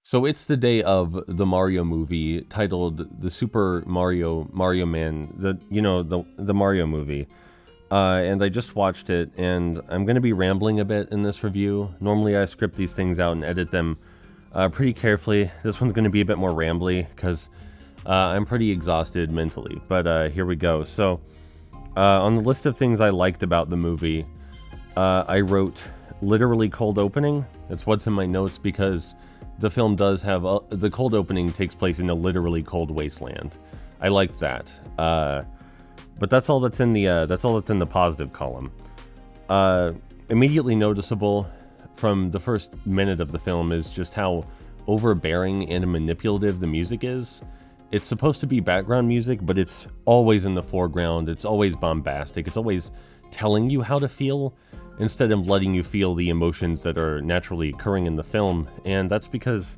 So it's the day of the Mario movie titled the Super Mario Man, the Mario movie. And I just watched it, and I'm going to be rambling a bit in this review. Normally I script these things out and edit them pretty carefully. This one's going to be a bit more rambly because I'm pretty exhausted mentally. But here we go. So on the list of things I liked about the movie, I wrote literally cold opening. That's what's in my notes because the film does have the cold opening takes place in a literally cold wasteland. I liked that, but that's all that's in the positive column. Immediately noticeable from the first minute of the film is just how overbearing and manipulative the music is. It's supposed to be background music, but it's always in the foreground. It's always bombastic. It's always telling you how to feel instead of letting you feel the emotions that are naturally occurring in the film. And that's because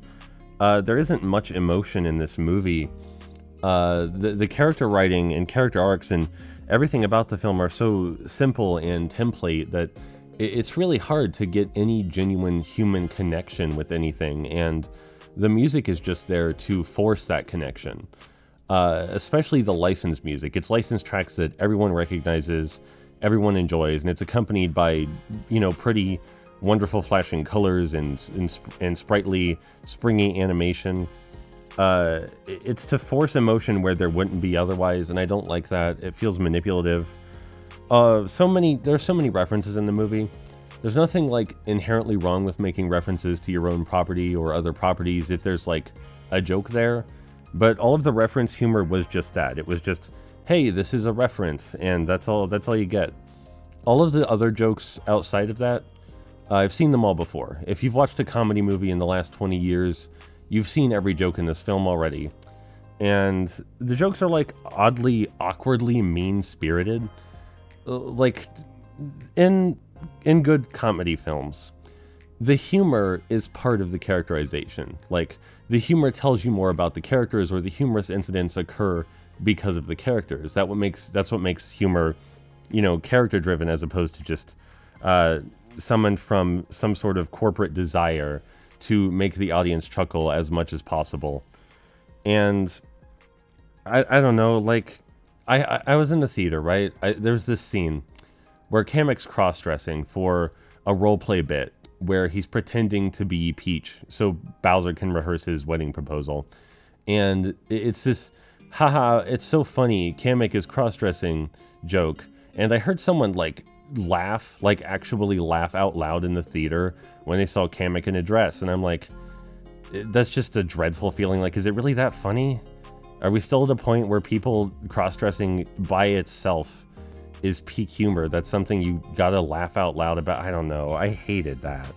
there isn't much emotion in this movie. The character writing and character arcs and everything about the film are so simple and template that it's really hard to get any genuine human connection with anything. And the music is just there to force that connection. Especially the licensed music. It's licensed tracks that everyone recognizes, everyone enjoys, and it's accompanied by, pretty wonderful flashing colors and sprightly, springy animation. It's to force emotion where there wouldn't be otherwise, and I don't like that. It feels manipulative. There's so many references in the movie. There's nothing like inherently wrong with making references to your own property or other properties if there's like a joke there, but all of the reference humor was just that. It was just, hey, this is a reference, and that's all you get. All of the other jokes outside of that, I've seen them all before. If you've watched a comedy movie in the last 20 years, you've seen every joke in this film already. And the jokes are like oddly, awkwardly mean-spirited. Like in good comedy films, the humor is part of the characterization. Like, the humor tells you more about the characters, or the humorous incidents occur because of the characters. That's what makes humor, character driven, as opposed to just summoned from some sort of corporate desire to make the audience chuckle as much as possible. And I don't know, like, I was in the theater, right? There's this scene where Kamek's cross-dressing for a role-play bit where he's pretending to be Peach so Bowser can rehearse his wedding proposal. And it's this, haha, it's so funny, Kamek is cross-dressing joke. And I heard someone actually laugh out loud in the theater when they saw Kamek in a dress. And I'm like, that's just a dreadful feeling. Like, is it really that funny? Are we still at a point where people cross-dressing by itself is peak humor? That's something you gotta laugh out loud about? I don't know. I hated that.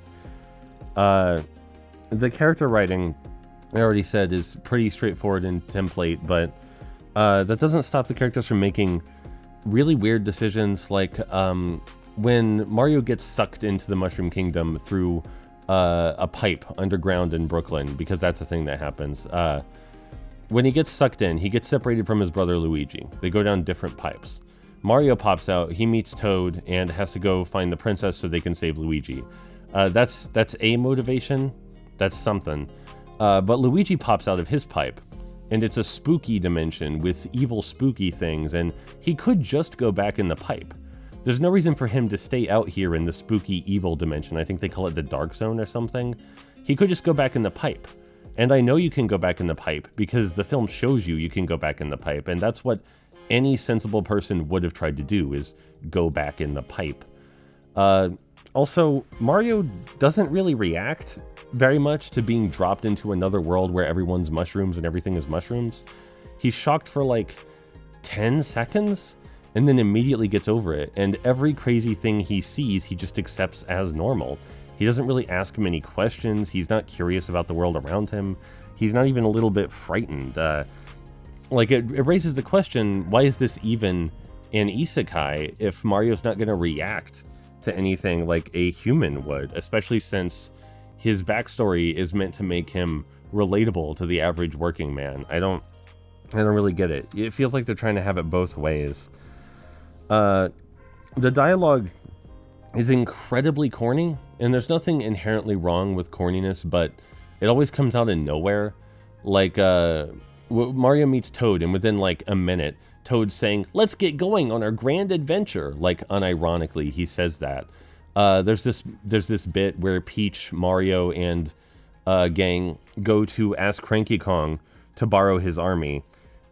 The character writing, I already said, is pretty straightforward and template, but that doesn't stop the characters from making really weird decisions, like when Mario gets sucked into the Mushroom Kingdom through a pipe underground in Brooklyn, because that's a thing that happens. When he gets sucked in, he gets separated from his brother Luigi. They go down different pipes. Mario pops out, he meets Toad, and has to go find the princess so they can save Luigi. That's a motivation. That's something. But Luigi pops out of his pipe, and it's a spooky dimension with evil spooky things, and he could just go back in the pipe. There's no reason for him to stay out here in the spooky evil dimension. I think they call it the Dark Zone or something. He could just go back in the pipe. And I know you can go back in the pipe because the film shows you can go back in the pipe, and that's what any sensible person would have tried to do, is go back in the pipe. Also, Mario doesn't really react very much to being dropped into another world where everyone's mushrooms and everything is mushrooms. He's shocked for like 10 seconds and then immediately gets over it, and every crazy thing he sees he just accepts as normal. He doesn't really ask many questions. He's not curious about the world around him. He's not even a little bit frightened. It raises the question, why is this even an isekai if Mario's not going to react to anything like a human would, especially since his backstory is meant to make him relatable to the average working man? I don't really get it. It feels like they're trying to have it both ways. The dialogue is incredibly corny, and there's nothing inherently wrong with corniness, but it always comes out of nowhere. Like, Mario meets Toad, and within like a minute, Toad's saying, "Let's get going on our grand adventure." Like, unironically, he says that. There's this bit where Peach, Mario, and gang go to ask Cranky Kong to borrow his army,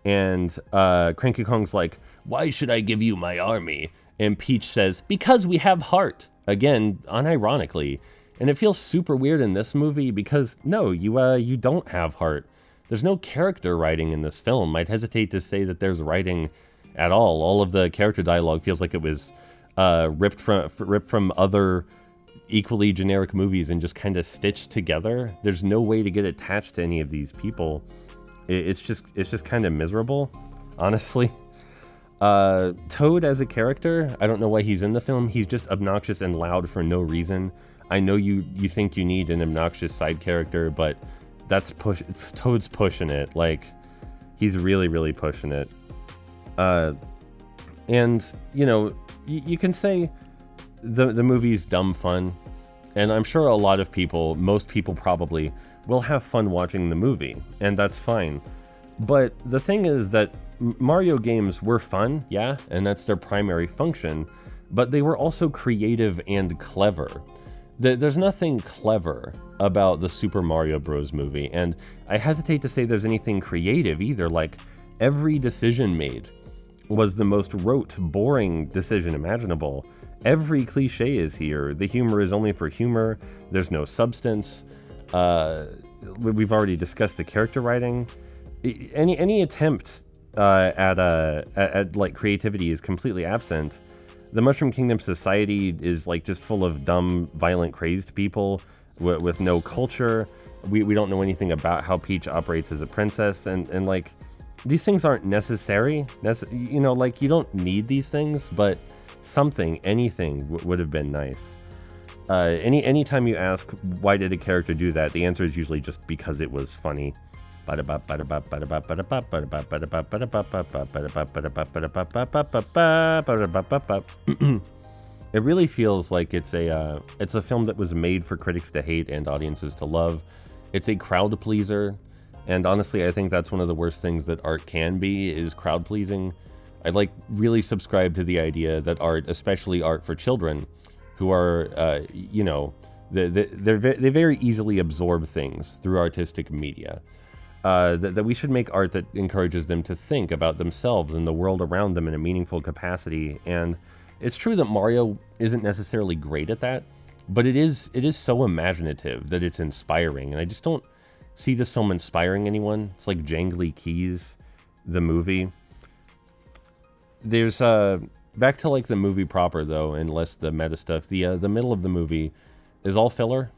and Cranky Kong's like, "Why should I give you my army?" And Peach says, "Because we have heart." Again, unironically. And it feels super weird in this movie because, no, you don't have heart. There's no character writing in this film. I'd hesitate to say that there's writing at all. All of the character dialogue feels like it was ripped from other equally generic movies and just kind of stitched together. There's no way to get attached to any of these people. It's just kind of miserable, honestly. Toad as a character, I don't know why he's in the film. He's just obnoxious and loud for no reason. I know you think you need an obnoxious side character, but Toad's pushing it. Like, he's really pushing it. And, you know, you can say the movie's dumb fun, and I'm sure a lot of people, most people probably, will have fun watching the movie, and that's fine. But the thing is that Mario games were fun, yeah, and that's their primary function, but they were also creative and clever. There's nothing clever about the Super Mario Bros. Movie, and I hesitate to say there's anything creative either. Like, every decision made was the most rote, boring decision imaginable. Every cliche is here. The humor is only for humor. There's no substance. We've already discussed the character writing. Any attempt at like creativity is completely absent. The Mushroom Kingdom society is like just full of dumb, violent, crazed people with no culture. We don't know anything about how Peach operates as a princess, and like, these things aren't necessary. You know, like, you don't need these things, but anything would have been nice. Anytime you ask why did a character do that, the answer is usually just because it was funny. It really feels like it's a film that was made for critics to hate and audiences to love. It's a crowd pleaser, and honestly, I think that's one of the worst things that art can be, is crowd pleasing. I like really subscribe to the idea that art, especially art for children, who are you know, they very easily absorb things through artistic media. That we should make art that encourages them to think about themselves and the world around them in a meaningful capacity. And it's true that Mario isn't necessarily great at that, but it is so imaginative that it's inspiring. And I just don't see this film inspiring anyone. It's like Jangly Keys, the movie. There's back to like the movie proper though, and less the meta stuff. The middle of the movie is all filler.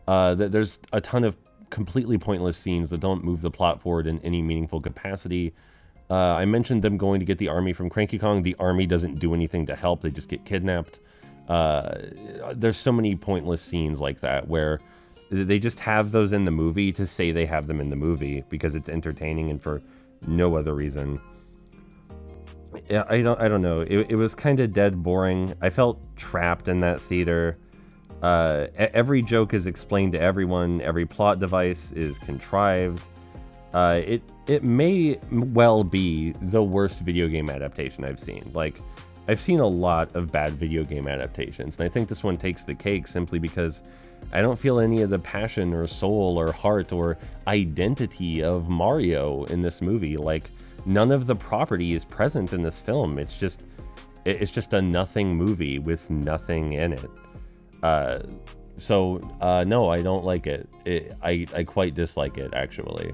There's a ton of completely pointless scenes that don't move the plot forward in any meaningful capacity. I mentioned them going to get the army from Cranky Kong. The army doesn't do anything to help. They just get kidnapped. There's so many pointless scenes like that where they just have those in the movie to say they have them in the movie because it's entertaining and for no other reason. Yeah, I don't know. It was kind of dead boring. I felt trapped in that theater. Every joke is explained to everyone. Every plot device is contrived. It may well be the worst video game adaptation I've seen. Like, I've seen a lot of bad video game adaptations, and I think this one takes the cake simply because I don't feel any of the passion or soul or heart or identity of Mario in this movie. Like, none of the property is present in this film. It's just a nothing movie with nothing in it. No, I don't like it. I quite dislike it, actually.